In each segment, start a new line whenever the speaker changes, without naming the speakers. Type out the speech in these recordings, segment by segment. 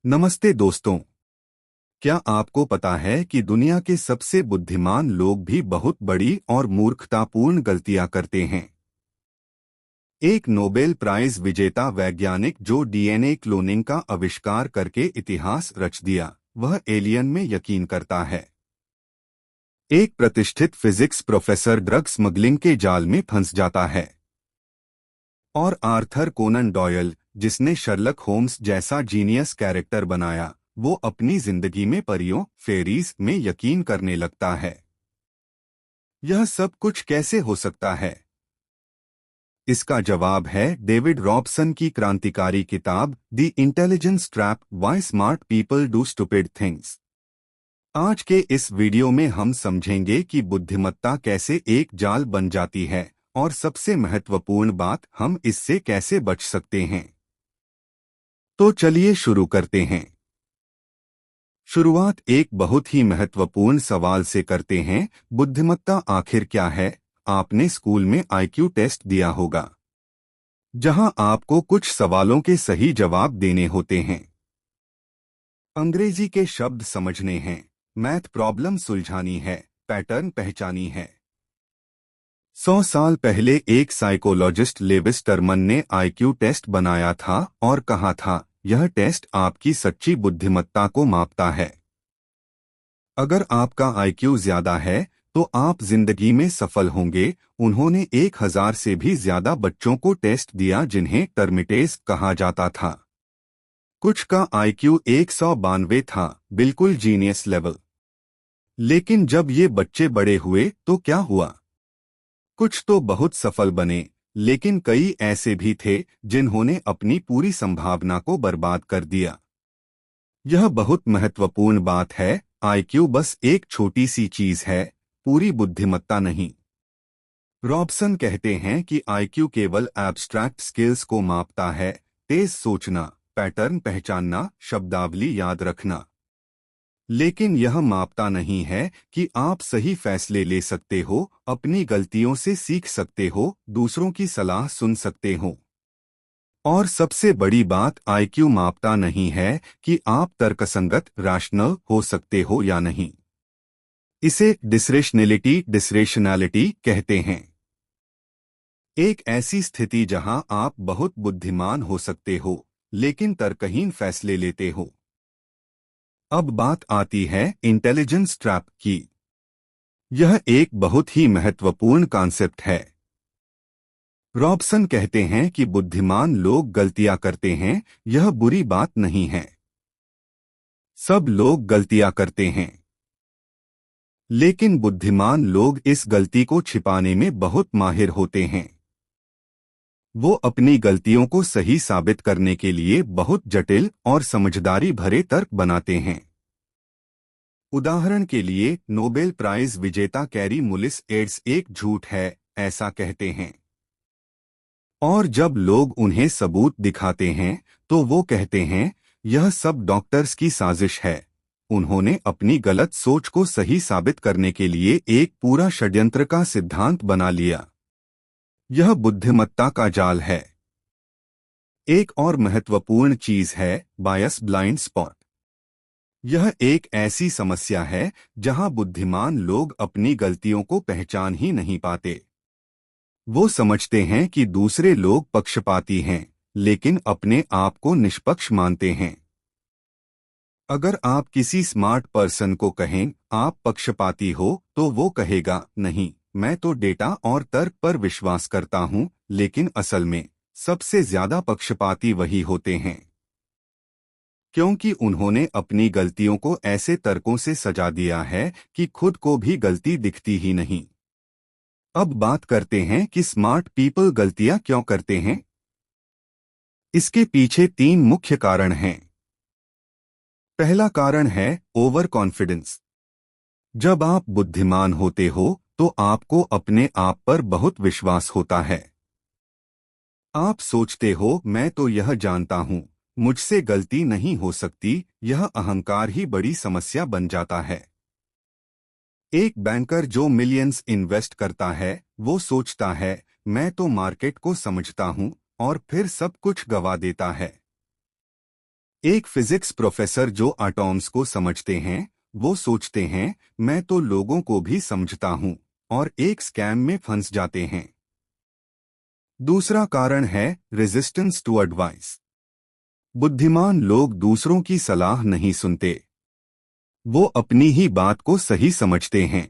नमस्ते दोस्तों। क्या आपको पता है कि दुनिया के सबसे बुद्धिमान लोग भी बहुत बड़ी और मूर्खतापूर्ण गलतियां करते हैं। एक नोबेल प्राइज विजेता वैज्ञानिक जो डीएनए क्लोनिंग का आविष्कार करके इतिहास रच दिया, वह एलियन में यकीन करता है। एक प्रतिष्ठित फिजिक्स प्रोफेसर ड्रग स्मगलिंग के जाल में फंस जाता है। और आर्थर कोनन डॉयल, जिसने शर्लक होम्स जैसा जीनियस कैरेक्टर बनाया, वो अपनी जिंदगी में परियों फेरीज में यकीन करने लगता है। यह सब कुछ कैसे हो सकता है? इसका जवाब है डेविड रॉबसन की क्रांतिकारी किताब the intelligence trap, why smart people do stupid things. आज के इस वीडियो में हम समझेंगे कि बुद्धिमत्ता कैसे एक जाल बन जाती है, और सबसे महत्वपूर्ण बात, हम इससे कैसे बच सकते हैं। तो चलिए शुरू करते हैं। शुरुआत एक बहुत ही महत्वपूर्ण सवाल से करते हैं। बुद्धिमत्ता आखिर क्या है? आपने स्कूल में आईक्यू टेस्ट दिया होगा, जहां आपको कुछ सवालों के सही जवाब देने होते हैं। अंग्रेजी के शब्द समझने हैं, मैथ प्रॉब्लम सुलझानी है, पैटर्न पहचानी है। 100 साल पहले एक साइकोलॉजिस्ट लेविस टर्मन ने आईक्यू टेस्ट बनाया था और कहा था, यह टेस्ट आपकी सच्ची बुद्धिमत्ता को मापता है। अगर आपका आईक्यू ज्यादा है तो आप जिंदगी में सफल होंगे। उन्होंने 1000 से भी ज्यादा बच्चों को टेस्ट दिया जिन्हें टर्मिटेज कहा जाता था। कुछ का आईक्यू 192 था, बिल्कुल जीनियस लेवल। लेकिन जब ये बच्चे बड़े हुए तो क्या हुआ? कुछ तो बहुत सफल बने, लेकिन कई ऐसे भी थे जिन्होंने अपनी पूरी संभावना को बर्बाद कर दिया। यह बहुत महत्वपूर्ण बात है। आईक्यू बस एक छोटी सी चीज है, पूरी बुद्धिमत्ता नहीं। रॉबसन कहते हैं कि आईक्यू केवल एब्स्ट्रैक्ट स्किल्स को मापता है, तेज सोचना, पैटर्न पहचानना, शब्दावली याद रखना। लेकिन यह मापता नहीं है कि आप सही फैसले ले सकते हो, अपनी गलतियों से सीख सकते हो, दूसरों की सलाह सुन सकते हो। और सबसे बड़ी बात, आईक्यू मापता नहीं है कि आप तर्कसंगत रैशनल हो सकते हो या नहीं। इसे डिसरेशनैलिटी कहते हैं। एक ऐसी स्थिति जहां आप बहुत बुद्धिमान हो सकते हो, लेकिन तर्कहीन फैसले लेते हो। अब बात आती है इंटेलिजेंस ट्रैप की। यह एक बहुत ही महत्वपूर्ण कॉन्सेप्ट है। रॉबसन कहते हैं कि बुद्धिमान लोग गलतियां करते हैं, यह बुरी बात नहीं है। सब लोग गलतियां करते हैं। लेकिन बुद्धिमान लोग इस गलती को छिपाने में बहुत माहिर होते हैं। वो अपनी गलतियों को सही साबित करने के लिए बहुत जटिल और समझदारी भरे तर्क बनाते हैं। उदाहरण के लिए, नोबेल प्राइज विजेता कैरी मुलिस एड्स एक झूठ है, ऐसा कहते हैं। और जब लोग उन्हें सबूत दिखाते हैं तो वो कहते हैं, यह सब डॉक्टर्स की साजिश है। उन्होंने अपनी गलत सोच को सही साबित करने के लिए एक पूरा षड्यंत्र का सिद्धांत बना लिया। यह बुद्धिमत्ता का जाल है। एक और महत्वपूर्ण चीज है बायस ब्लाइंड स्पॉट। यह एक ऐसी समस्या है जहां बुद्धिमान लोग अपनी गलतियों को पहचान ही नहीं पाते। वो समझते हैं कि दूसरे लोग पक्षपाती हैं, लेकिन अपने आप को निष्पक्ष मानते हैं। अगर आप किसी स्मार्ट पर्सन को कहें, आप पक्षपाती हो, तो वो कहेगा, नहीं, मैं तो डेटा और तर्क पर विश्वास करता हूं। लेकिन असल में सबसे ज्यादा पक्षपाती वही होते हैं, क्योंकि उन्होंने अपनी गलतियों को ऐसे तर्कों से सजा दिया है कि खुद को भी गलती दिखती ही नहीं। अब बात करते हैं कि स्मार्ट पीपल गलतियां क्यों करते हैं। इसके पीछे 3 मुख्य कारण हैं। पहला कारण है ओवर कॉन्फिडेंस। जब आप बुद्धिमान होते हो तो आपको अपने आप पर बहुत विश्वास होता है। आप सोचते हो, मैं तो यह जानता हूं, मुझसे गलती नहीं हो सकती। यह अहंकार ही बड़ी समस्या बन जाता है। एक बैंकर जो मिलियंस इन्वेस्ट करता है, वो सोचता है, मैं तो मार्केट को समझता हूं, और फिर सब कुछ गवा देता है। एक फिजिक्स प्रोफेसर जो एटॉम्स को समझते हैं, वो सोचते हैं मैं तो लोगों को भी समझता हूं, और एक स्कैम में फंस जाते हैं। दूसरा कारण है रेजिस्टेंस टू एडवाइस। बुद्धिमान लोग दूसरों की सलाह नहीं सुनते, वो अपनी ही बात को सही समझते हैं।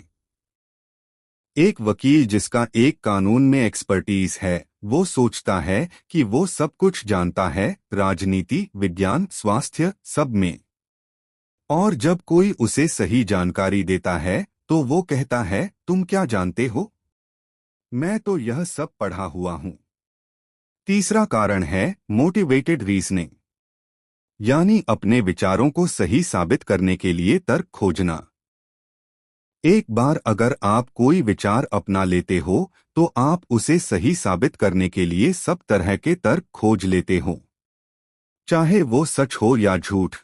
एक वकील जिसका एक कानून में एक्सपर्टीज है, वो सोचता है कि वो सब कुछ जानता है, राजनीति, विज्ञान, स्वास्थ्य, सब में। और जब कोई उसे सही जानकारी देता है, तो वो कहता है तुम क्या जानते हो, मैं तो यह सब पढ़ा हुआ हूं। तीसरा कारण है मोटिवेटेड रीजनिंग, यानी अपने विचारों को सही साबित करने के लिए तर्क खोजना। एक बार अगर आप कोई विचार अपना लेते हो, तो आप उसे सही साबित करने के लिए सब तरह के तर्क खोज लेते हो, चाहे वो सच हो या झूठ।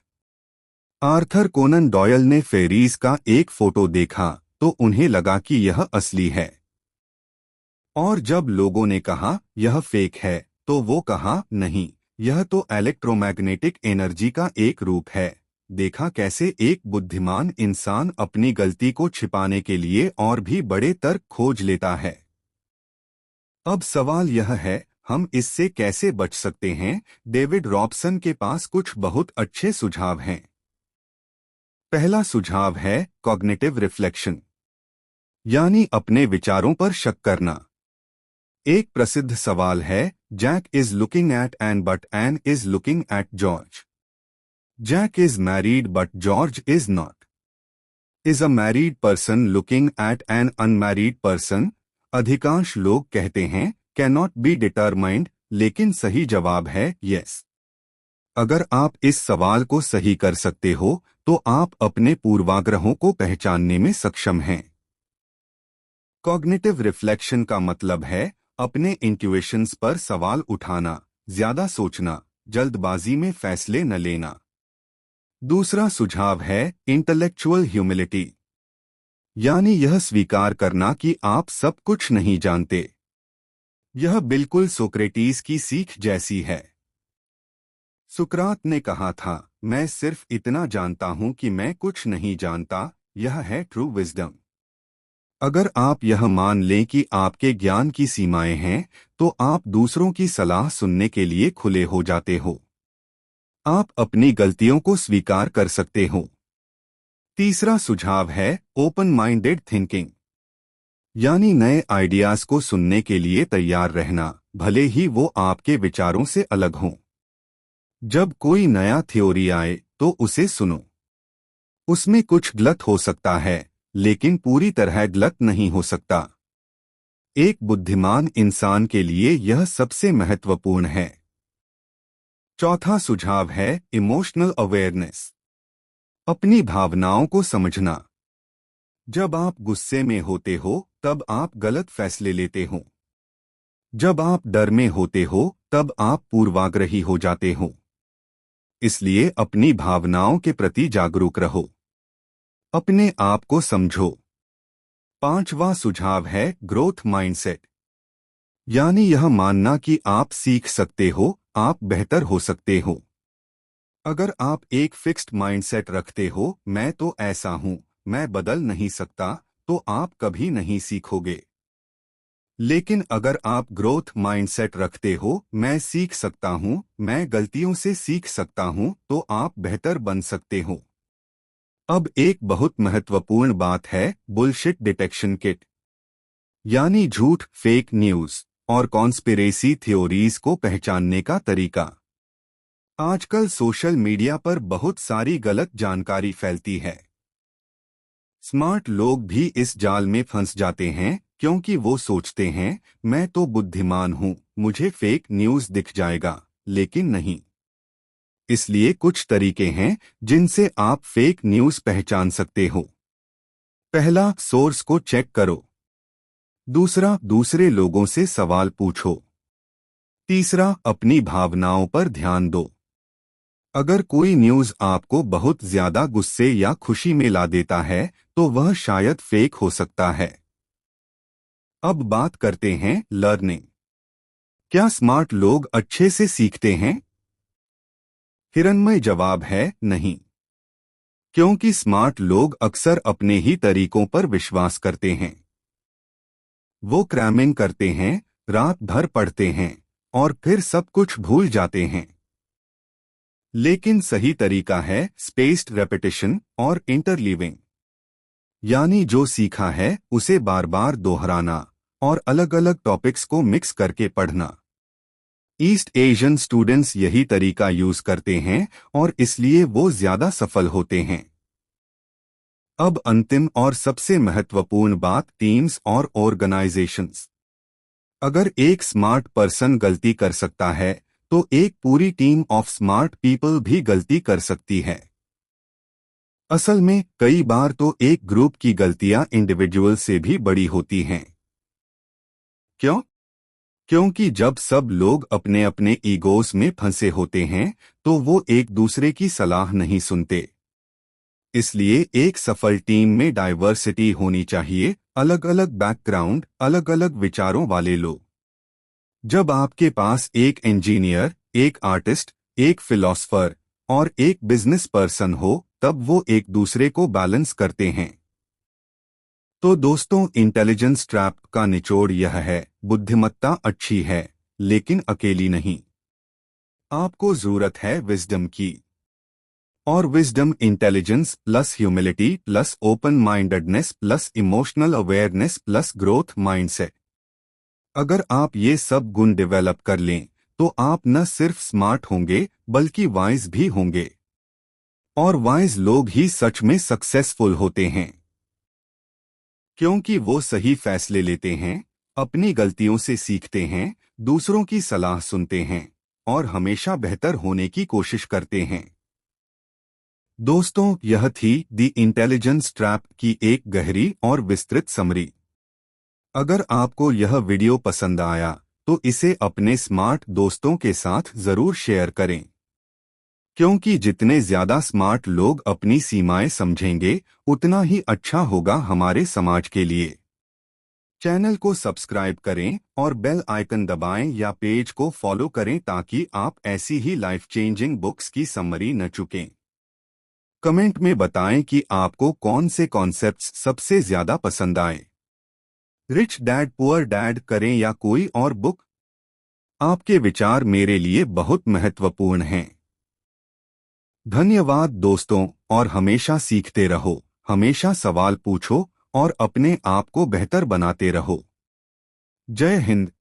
आर्थर कोनन डॉयल ने फेरीज का एक फोटो देखा तो उन्हें लगा कि यह असली है, और जब लोगों ने कहा यह फेक है, तो वो कहा नहीं, यह तो इलेक्ट्रोमैग्नेटिक एनर्जी का एक रूप है। देखा कैसे एक बुद्धिमान इंसान अपनी गलती को छिपाने के लिए और भी बड़े तर्क खोज लेता है। अब सवाल यह है, हम इससे कैसे बच सकते हैं? डेविड रॉबसन के पास कुछ बहुत अच्छे सुझाव हैं। पहला सुझाव है कॉग्निटिव रिफ्लेक्शन, यानी अपने विचारों पर शक करना। एक प्रसिद्ध सवाल है, Jack is looking at Anne but Anne is looking at George. Jack is married but George is not. Is a married person looking at an unmarried person? अधिकांश लोग कहते हैं कैन नॉट बी डिटरमाइंड, लेकिन सही जवाब है yes. अगर आप इस सवाल को सही कर सकते हो, तो आप अपने पूर्वाग्रहों को पहचानने में सक्षम हैं। कॉग्निटिव रिफ्लेक्शन का मतलब है अपने इंट्यूशंस पर सवाल उठाना, ज्यादा सोचना, जल्दबाजी में फैसले न लेना। दूसरा सुझाव है इंटेलेक्चुअल ह्यूमिलिटी, यानी यह स्वीकार करना कि आप सब कुछ नहीं जानते। यह बिल्कुल सोक्रेटिस की सीख जैसी है। सुकरात ने कहा था, मैं सिर्फ इतना जानता हूं कि मैं कुछ नहीं जानता। यह है ट्रू विजडम। अगर आप यह मान लें कि आपके ज्ञान की सीमाएं हैं, तो आप दूसरों की सलाह सुनने के लिए खुले हो जाते हो। आप अपनी गलतियों को स्वीकार कर सकते हो। तीसरा सुझाव है ओपन माइंडेड थिंकिंग, यानी नए आइडियाज को सुनने के लिए तैयार रहना, भले ही वो आपके विचारों से अलग हों। जब कोई नया थ्योरी आए तो उसे सुनो। उसमें कुछ गलत हो सकता है, लेकिन पूरी तरह गलत नहीं हो सकता। एक बुद्धिमान इंसान के लिए यह सबसे महत्वपूर्ण है। चौथा सुझाव है इमोशनल अवेयरनेस, अपनी भावनाओं को समझना। जब आप गुस्से में होते हो, तब आप गलत फैसले लेते हो। जब आप डर में होते हो, तब आप पूर्वाग्रही हो जाते हो। इसलिए अपनी भावनाओं के प्रति जागरूक रहो। अपने आप को समझो। पांचवा सुझाव है ग्रोथ माइंडसेट, यानी यह मानना कि आप सीख सकते हो, आप बेहतर हो सकते हो। अगर आप एक फिक्स्ड माइंडसेट रखते हो, मैं तो ऐसा हूं, मैं बदल नहीं सकता, तो आप कभी नहीं सीखोगे। लेकिन अगर आप ग्रोथ माइंडसेट रखते हो, मैं सीख सकता हूं, मैं गलतियों से सीख सकता हूं, तो आप बेहतर बन सकते हो। अब एक बहुत महत्वपूर्ण बात है बुलशिट डिटेक्शन किट, यानी झूठ, फेक न्यूज और कॉन्स्पिरेसी थ्योरीज को पहचानने का तरीका। आजकल सोशल मीडिया पर बहुत सारी गलत जानकारी फैलती है। स्मार्ट लोग भी इस जाल में फंस जाते हैं, क्योंकि वो सोचते हैं मैं तो बुद्धिमान हूं, मुझे फेक न्यूज दिख जाएगा, लेकिन नहीं। इसलिए कुछ तरीके हैं जिनसे आप फेक न्यूज पहचान सकते हो। पहला, सोर्स को चेक करो। दूसरा, दूसरे लोगों से सवाल पूछो। तीसरा, अपनी भावनाओं पर ध्यान दो। अगर कोई न्यूज आपको बहुत ज्यादा गुस्से या खुशी में ला देता है, तो वह शायद फेक हो सकता है। अब बात करते हैं लर्निंग। क्या स्मार्ट लोग अच्छे से सीखते हैं? हिरण्मय जवाब है नहीं, क्योंकि स्मार्ट लोग अक्सर अपने ही तरीकों पर विश्वास करते हैं। वो क्रैमिंग करते हैं, रात भर पढ़ते हैं और फिर सब कुछ भूल जाते हैं। लेकिन सही तरीका है स्पेस्ड रेपिटेशन और इंटरलीविंग, यानी जो सीखा है उसे बार बार दोहराना और अलग अलग टॉपिक्स को मिक्स करके पढ़ना। ईस्ट एशियन स्टूडेंट्स यही तरीका यूज करते हैं और इसलिए वो ज्यादा सफल होते हैं। अब अंतिम और सबसे महत्वपूर्ण बात, टीम्स और ऑर्गेनाइजेशंस। अगर एक स्मार्ट पर्सन गलती कर सकता है तो एक पूरी टीम ऑफ स्मार्ट पीपल भी गलती कर सकती है। असल में कई बार तो एक ग्रुप की गलतियां इंडिविजुअल से भी बड़ी होती हैं। क्यों? क्योंकि जब सब लोग अपने अपने ईगोस में फंसे होते हैं तो वो एक दूसरे की सलाह नहीं सुनते। इसलिए एक सफल टीम में डाइवर्सिटी होनी चाहिए, अलग अलग बैकग्राउंड, अलग अलग विचारों वाले लोग। जब आपके पास एक इंजीनियर, एक आर्टिस्ट, एक फिलोसफर और एक बिजनेस पर्सन हो तब वो एक दूसरे को बैलेंस करते हैं। तो दोस्तों, इंटेलिजेंस ट्रैप का निचोड़ यह है, बुद्धिमत्ता अच्छी है लेकिन अकेली नहीं। आपको जरूरत है विजडम की। और wisdom intelligence plus humility plus open mindedness plus emotional awareness plus growth mindset. अगर आप ये सब गुण डेवलप कर लें तो आप न सिर्फ स्मार्ट होंगे बल्कि वाइज भी होंगे। और वाइज लोग ही सच में सक्सेसफुल होते हैं, क्योंकि वो सही फैसले लेते हैं, अपनी गलतियों से सीखते हैं, दूसरों की सलाह सुनते हैं और हमेशा बेहतर होने की कोशिश करते हैं। दोस्तों, यह थी द इंटेलिजेंस ट्रैप की एक गहरी और विस्तृत समरी। अगर आपको यह वीडियो पसंद आया तो इसे अपने स्मार्ट दोस्तों के साथ जरूर शेयर करें, क्योंकि जितने ज्यादा स्मार्ट लोग अपनी सीमाएं समझेंगे उतना ही अच्छा होगा हमारे समाज के लिए। चैनल को सब्सक्राइब करें और बेल आइकन दबाएं या पेज को फॉलो करें ताकि आप ऐसी ही लाइफ चेंजिंग बुक्स की समरी न चुकें। कमेंट में बताएं कि आपको कौन से कॉन्सेप्ट्स सबसे ज्यादा पसंद आए। रिच डैड पुअर डैड करें या कोई और बुक? आपके विचार मेरे लिए बहुत महत्वपूर्ण हैं। धन्यवाद दोस्तों, और हमेशा सीखते रहो, हमेशा सवाल पूछो और अपने आप को बेहतर बनाते रहो। जय हिंद।